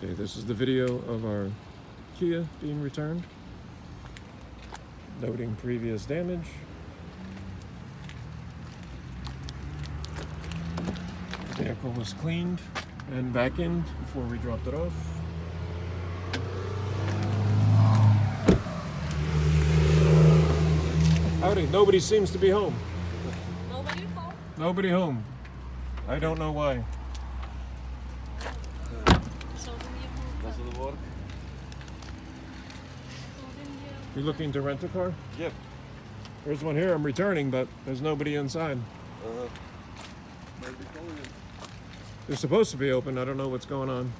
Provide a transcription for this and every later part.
Okay, this is the video of our Kia being returned. Noting previous damage. The vehicle was cleaned and vacuumed before we dropped it off. Howdy, nobody seems to be home. Nobody home? Nobody home. I don't know why. Does it work? You looking to rent a car? Yep. There's one here I'm returning, but there's nobody inside. Maybe calling it. They're supposed to be open. I don't know what's going on.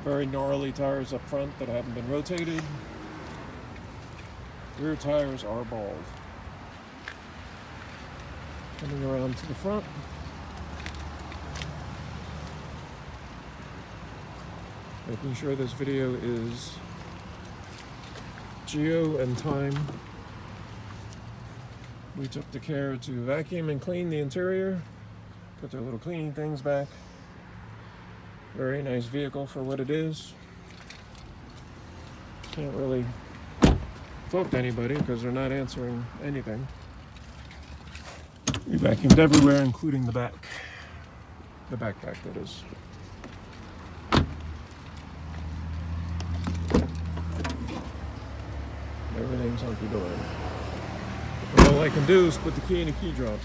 Very gnarly tires up front that haven't been rotated. Rear tires are bald. Coming around to the front. Making sure this video is geo and time. We took the care to vacuum and clean the interior. Put their little cleaning things back. Very nice vehicle for what it is. Can't really talk to anybody because they're not answering anything. We vacuumed everywhere, including the back. The backpack, that is. Everything's hunky-dory. All I can do is put the key in a key drop.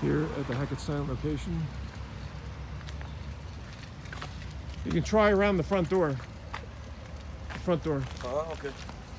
Here at the Hackettstown location. You can try around the front door. The front door. Okay.